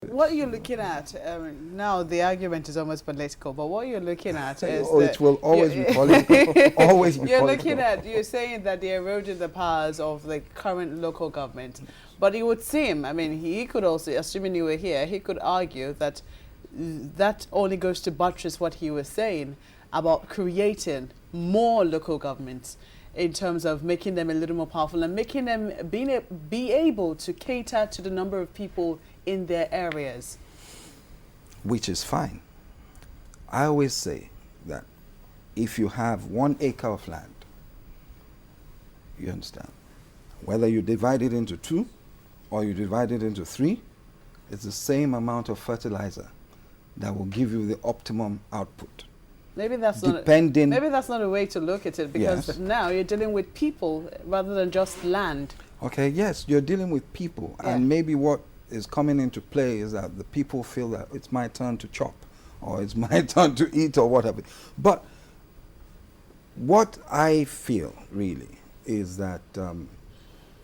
What you're looking at now, the argument is almost political, but what you're looking at is it will always be political. Always be you're political. looking at, you're saying that they eroded the powers of the current local government. But it would seem, I mean, he could also, assuming you were here, he could argue that that only goes to buttress what he was saying about creating more local governments in terms of making them a little more powerful and making them be able to cater to the number of people in their areas. Which is fine. I always say that if you have 1 acre of land, you understand, whether you divide it into 2 or you divide it into 3, it's the same amount of fertilizer that will give you the optimum output. Maybe that's Depending, maybe that's not a way to look at it, because yes, now you're dealing with people rather than just land. Okay, yes, you're dealing with people, Yeah. and maybe what is coming into play is that the people feel that it's my turn to chop, or it's my turn to eat, or whatever. But what I feel really is that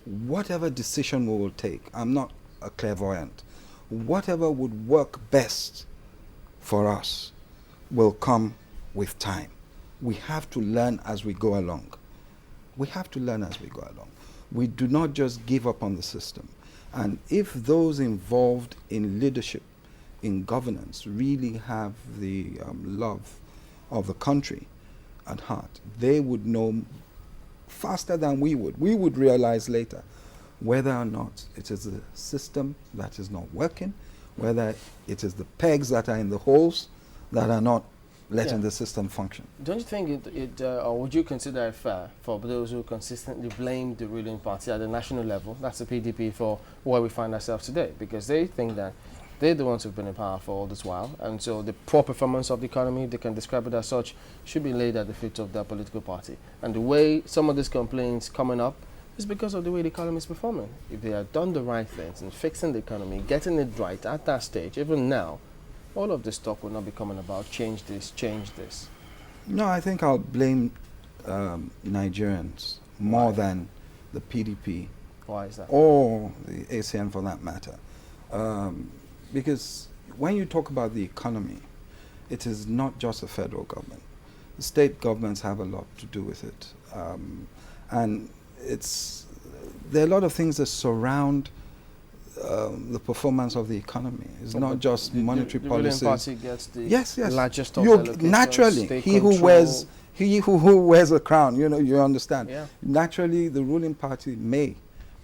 whatever decision we will take, I'm not a clairvoyant, whatever would work best for us will come with time. We have to learn as we go along. We have to learn as we go along. We do not just give up on the system. And if those involved in leadership, in governance, really have the love of the country at heart, they would know faster than we would. We would realize later whether or not it is the system that is not working, whether it is the pegs that are in the holes that are not letting the system function. Don't you think or would you consider it fair for those who consistently blame the ruling party at the national level, that's the PDP, for where we find ourselves today? Because they think that they're the ones who've been in power for all this while, and so the poor performance of the economy, they can describe it as such, should be laid at the feet of their political party. And the way some of these complaints coming up is because of the way the economy is performing. If they had done the right things in fixing the economy, getting it right at that stage, even now, all of this talk will not be coming about change this, change this. No, I think I'll blame Nigerians more than the PDP. Why is that? Or the ACN for that matter. Because when you talk about the economy, it is not just the federal government. The state governments have a lot to do with it. And there are a lot of things that surround the performance of the economy. It's not just monetary policies. The ruling party gets the yes. largest of naturally, he who wears a crown, you understand. Yeah. Naturally, the ruling party may,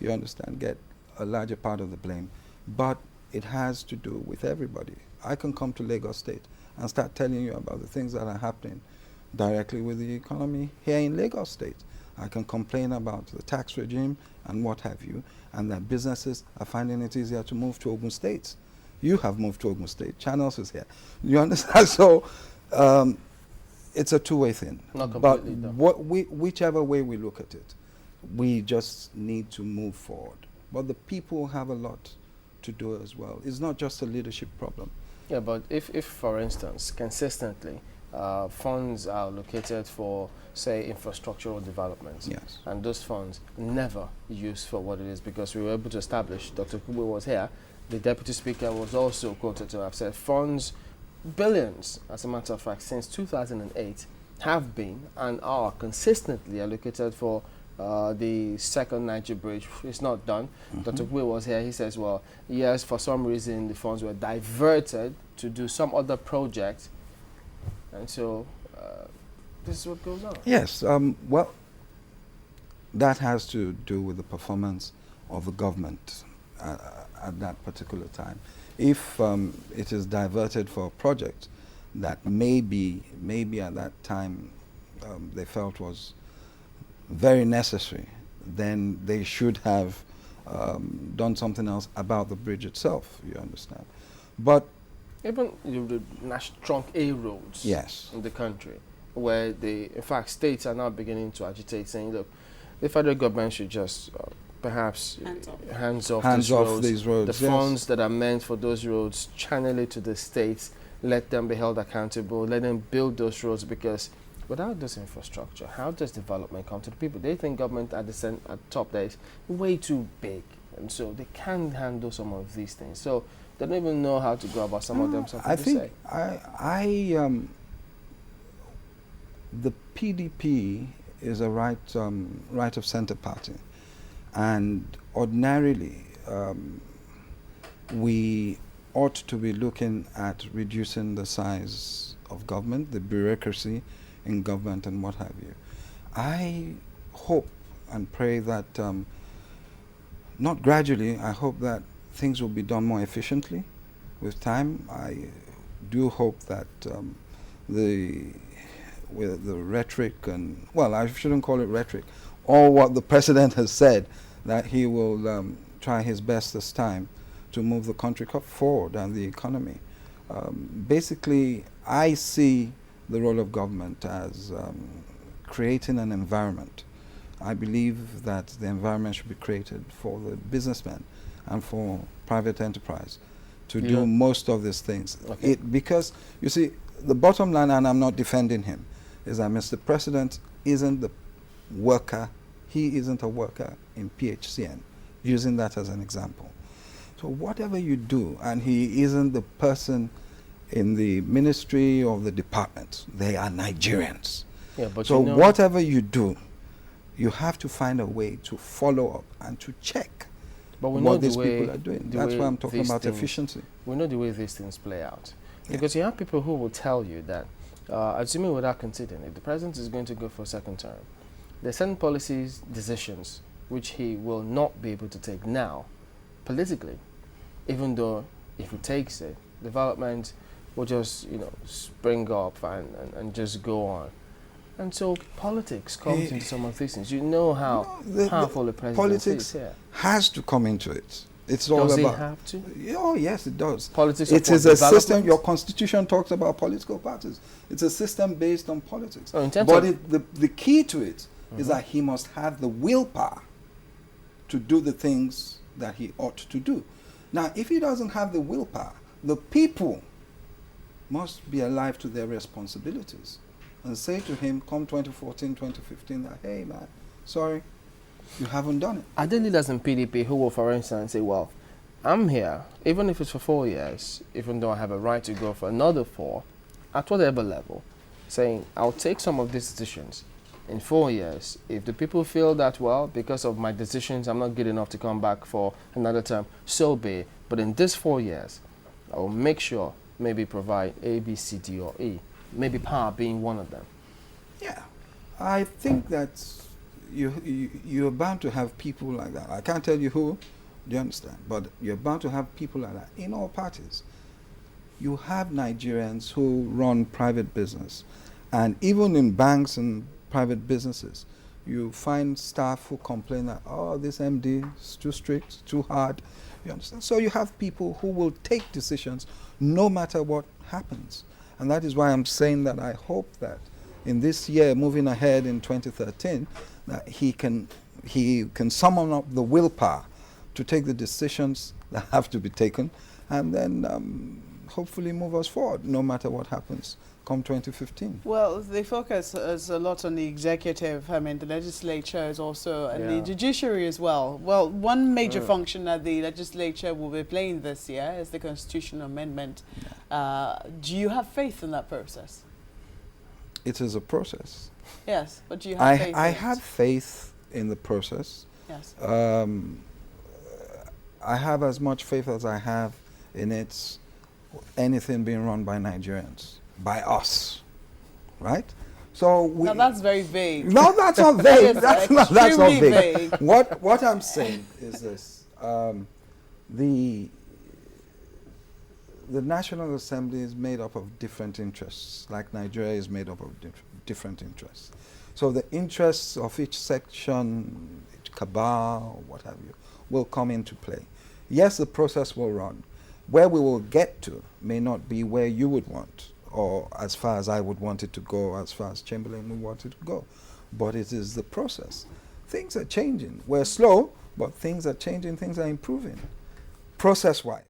you understand, get a larger part of the blame, but it has to do with everybody. I can come to Lagos State and start telling you about the things that are happening directly with the economy here in Lagos State. I can complain about the tax regime and what have you, and that businesses are finding it easier to move to Ogun State. You have moved to Ogun State. Channels is here. You understand? So it's a two-way thing. Not completely, but whichever way we look at it, we just need to move forward. But the people have a lot to do as well. It's not just a leadership problem. Yeah, but if for instance, consistently, funds are allocated for, say, infrastructural developments. Yes. And those funds never used for what it is, because we were able to establish, Dr. Kube was here, the Deputy Speaker was also quoted to have said funds, billions, as a matter of fact, since 2008, have been and are consistently allocated for the second Niger Bridge. It's not done. Dr. Kube was here, he says, well, yes, for some reason the funds were diverted to do some other project. And so, this is what goes on. Yes, well, that has to do with the performance of the government at that particular time. If it is diverted for a project that maybe at that time they felt was very necessary, then they should have done something else about the bridge itself, you understand. But even the trunk A roads yes, in the country, where in fact, states are now beginning to agitate, saying, look, the federal government should just perhaps hands off these roads. The funds that are meant for those roads, channel it to the states, let them be held accountable, let them build those roads, because without this infrastructure, how does development come to the people? They think government at the top there is way too big, and so they can't handle some of these things. So they don't even know how to go about some of them. Something I to think say. the PDP is a right of center party, and ordinarily we ought to be looking at reducing the size of government, the bureaucracy in government, and what have you. I hope and pray that, not gradually, I hope that things will be done more efficiently with time. I do hope that with the rhetoric and, well, I shouldn't call it rhetoric, all what the president has said, that he will try his best this time to move the country forward and the economy. Basically, I see the role of government as creating an environment. I believe that the environment should be created for the businessmen and for private enterprise to do most of these things. Okay. Because, you see, the bottom line, and I'm not defending him, is that Mr. President isn't the worker, he isn't a worker in PHCN, using that as an example. So whatever you do, and he isn't the person in the ministry or the department, they are Nigerians. Yeah, but So you know, whatever you do, you have to find a way to follow up and to check but we know what the these way, people are doing. the That's way why I'm talking these about things- efficiency. We know the way these things play out. Yeah. Because you have people who will tell you that, assuming without considering, if the president is going to go for a second term, there are certain policies, decisions, which he will not be able to take now, politically, even though if he takes it, development will just, spring up and just go on. And so politics comes into some of these things. You know how powerful the president politics is here. has to come into it. It's all Does about. it have to? Oh yes, it does. Politics It of is what, a system. development? Your constitution talks about political parties. It's a system based on politics. Oh, in terms But of the key to it is that he must have the willpower to do the things that he ought to do. Now, if he doesn't have the willpower, the people must be alive to their responsibilities and say to him, come 2014, 2015, that, hey man, sorry, you haven't done it. Are there leaders in PDP who will, for instance, say, well, I'm here, even if it's for 4 years, even though I have a right to go for another 4, at whatever level, saying, I'll take some of these decisions in 4 years. If the people feel that, well, because of my decisions, I'm not good enough to come back for another term, so be it. But in this 4 years, I will make sure, maybe provide A, B, C, D, or E, maybe power being one of them. Yeah, I think that you're bound to have people like that. I can't tell you who, do you understand? But you're bound to have people like that in all parties. You have Nigerians who run private business, and even in banks and private businesses, you find staff who complain that, oh, this MD is too strict, too hard. You understand? So you have people who will take decisions no matter what happens. And that is why I'm saying that I hope that in this year, moving ahead in 2013, that he can summon up the willpower to take the decisions that have to be taken, and then hopefully move us forward, no matter what happens come 2015. Well, the focus is a lot on the executive. I mean, the legislature is also, and the judiciary as well. Well, one major function that the legislature will be playing this year is the constitutional amendment. Do you have faith in that process? It is a process. Yes, but do you have faith I in have it? faith in the process. Yes. I have as much faith as I have in anything being run by Nigerians, by us, right? So Now that's very vague. No, that's not vague. that's not extremely vague. vague. What I'm saying is this: the National Assembly is made up of different interests, like Nigeria is made up of different interests. So the interests of each section, each cabal, what have you, will come into play. Yes, the process will run. Where we will get to may not be where you would want, or as far as I would want it to go, as far as Chamberlain would want it to go. But it is the process. Things are changing. We're slow, but things are changing, things are improving, process-wise.